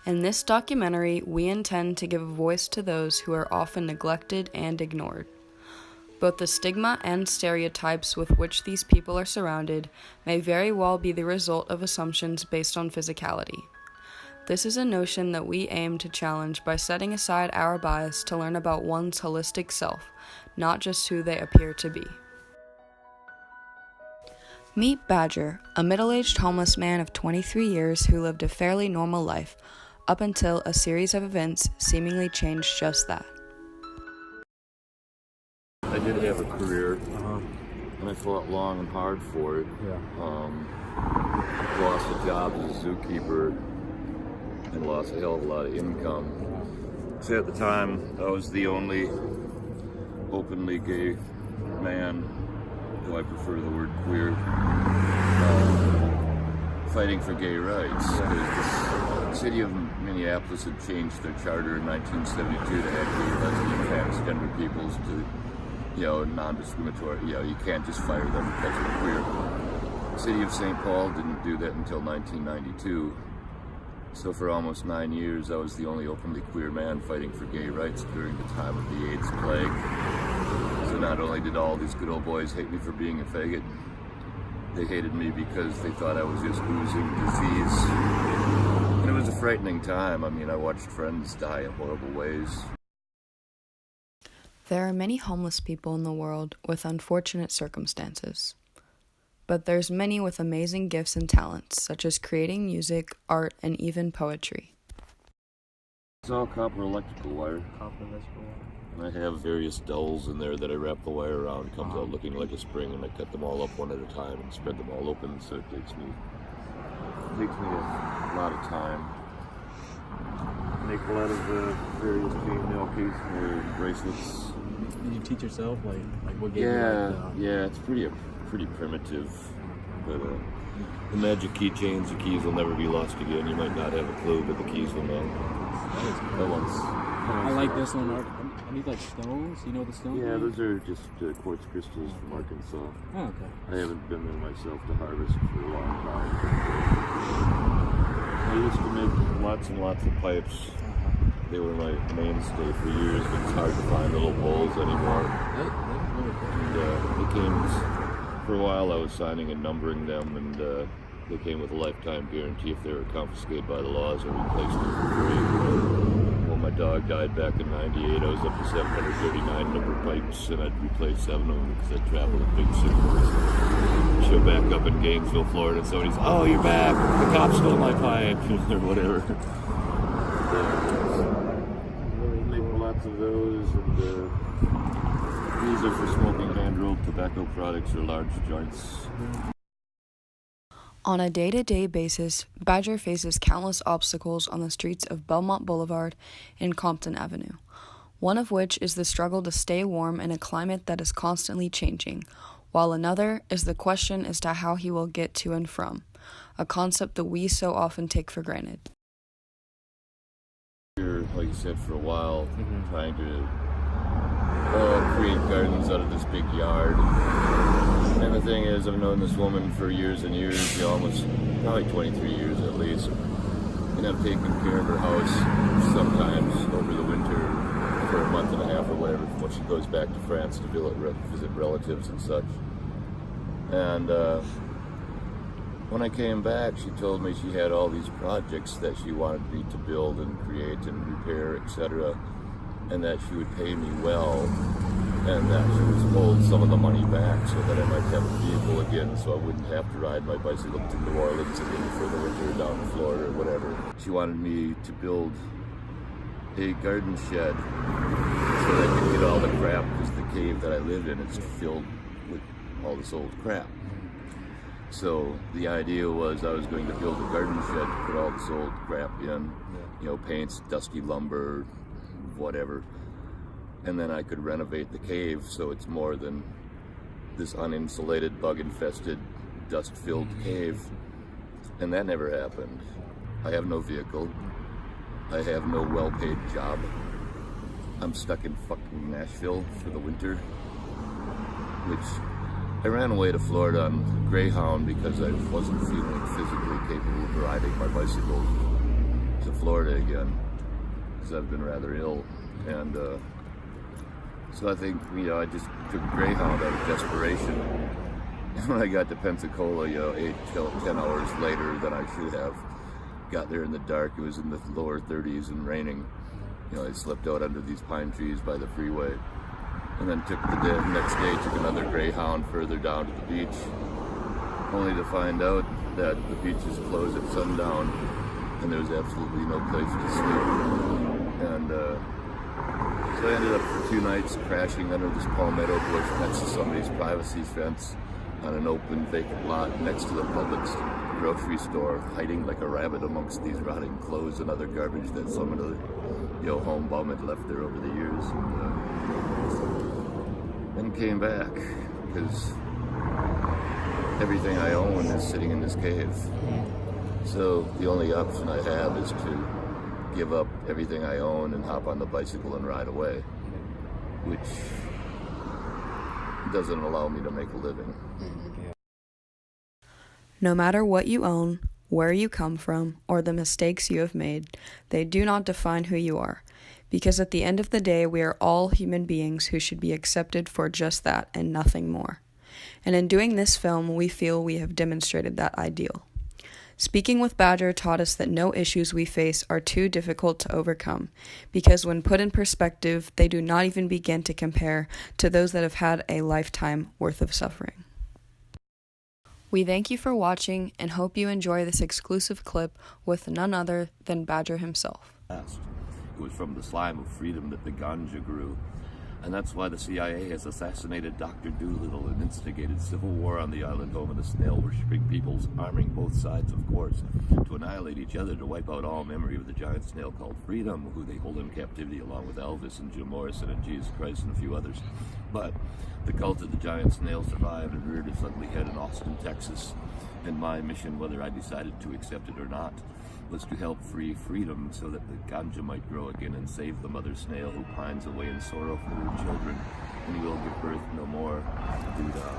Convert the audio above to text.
In this documentary, we intend to give a voice to those who are often neglected and ignored. Both the stigma and stereotypes with which these people are surrounded may very well be the result of assumptions based on physicality. This is a notion that we aim to challenge by setting aside our bias to learn about one's holistic self, not just who they appear to be. Meet Badger, a middle-aged homeless man of 23 years who lived a fairly normal life, up until a series of events seemingly changed just that. I did have a career, and I fought long and hard for it. Lost a job as a zookeeper and lost a hell of a lot of income. So at the time, I was the only openly gay man, though I prefer the word queer, fighting for gay rights. The city of Minneapolis had changed their charter in 1972 to have gay, lesbian, transgender peoples to, non-discriminatory. You can't just fire them because they're queer. The city of St. Paul didn't do that until 1992. So for almost 9 years, I was the only openly queer man fighting for gay rights during the time of the AIDS plague. So not only did all these good old boys hate me for being a faggot, they hated me because they thought I was just oozing disease. And it was a frightening time. I watched friends die in horrible ways. There are many homeless people in the world with unfortunate circumstances. But there's many with amazing gifts and talents, such as creating music, art, and even poetry. It's all copper electrical wire. And I have various dowels in there that I wrap the wire around. It comes out looking like a spring, and I cut them all up one at a time and spread them all open, so it takes me a lot of time. Make a lot of various chain milkies or bracelets. Did you teach yourself, like what gave you Yeah, it's pretty primitive, but the magic keychains, the keys will never be lost again. You might not have a clue, but the keys will know. That one's I like this one. Are these like stones? You know the stones? Yeah, those are just quartz crystals from Arkansas. Oh, okay. I haven't been there myself to harvest for a long time. I used to make lots and lots of pipes. They were my mainstay for years, but it's hard to find little bowls anymore. And they came, for a while I was signing and numbering them, and they came with a lifetime guarantee if they were confiscated by the laws or replaced them for free. When my dog died back in '98, I was up to 739 number pipes, and I'd replaced 7 of them because I traveled in big cities. Show back up in Gainesville, Florida, and somebody's, "Oh, you're back, the cops stole my pipe," or whatever. Of those, and these are for smoking hand-rolled tobacco products or large joints. On a day-to-day basis, Badger faces countless obstacles on the streets of Belmont Boulevard and Compton Avenue, one of which is the struggle to stay warm in a climate that is constantly changing, while another is the question as to how he will get to and from, a concept that we so often take for granted. Like you said, for a while, trying to create gardens out of this big yard. And the thing is, I've known this woman for years and years, probably 23 years at least. And I've taken care of her house sometimes over the winter for a month and a half or whatever, when she goes back to France to visit relatives and such. And when I came back, she told me she had all these projects that she wanted me to build and create and repair, etc., and that she would pay me well, and that she was hold some of the money back so that I might have a vehicle again, so I wouldn't have to ride my bicycle to New Orleans again for the winter, down to Florida or whatever. She wanted me to build a garden shed so that I could get all the crap, because the cave that I live in is filled with all this old crap. So the idea was I was going to build a garden shed to put all this old crap in, paints, dusty lumber, whatever. And then I could renovate the cave so it's more than this uninsulated, bug-infested, dust-filled cave. And that never happened. I have no vehicle. I have no well-paid job. I'm stuck in fucking Nashville for the winter, which I ran away to Florida on Greyhound because I wasn't feeling physically capable of riding my bicycle to Florida again because I've been rather ill, and so I think, you know, I just took Greyhound out of desperation. And when I got to Pensacola, you know, 8 till 10 hours later than I should have, got there in the dark. It was in the lower 30s and raining. You know, I slept out under these pine trees by the freeway, and then took the next day took another Greyhound further down to the beach, only to find out that the beaches close at sundown, and there was absolutely no place to sleep. And so I ended up for 2 nights crashing under this palmetto bush next to somebody's privacy fence on an open vacant lot next to the Publix grocery store, hiding like a rabbit amongst these rotting clothes and other garbage that some of the, you know, home bum had left there over the years. And then came back because everything I own is sitting in this cave. So the only option I have is to give up everything I own and hop on the bicycle and ride away, which doesn't allow me to make a living. No matter what you own, where you come from, or the mistakes you have made, they do not define who you are, because at the end of the day, we are all human beings who should be accepted for just that and nothing more. And in doing this film, we feel we have demonstrated that ideal. Speaking with Badger taught us that no issues we face are too difficult to overcome, because when put in perspective, they do not even begin to compare to those that have had a lifetime worth of suffering. We thank you for watching and hope you enjoy this exclusive clip with none other than Badger himself. It was from the slime of freedom that the ganja grew. And that's why the CIA has assassinated Dr. Doolittle and instigated civil war on the island home of the snail-worshipping peoples, arming both sides, of course, to annihilate each other, to wipe out all memory of the giant snail called Freedom, who they hold in captivity along with Elvis and Jim Morrison and Jesus Christ and a few others. But the cult of the giant snail survived and reared its ugly head in Austin, Texas. And my mission, whether I decided to accept it or not, was to help free Freedom so that the ganja might grow again and save the mother snail who pines away in sorrow for her children, and he will give birth no more. Doo-dah.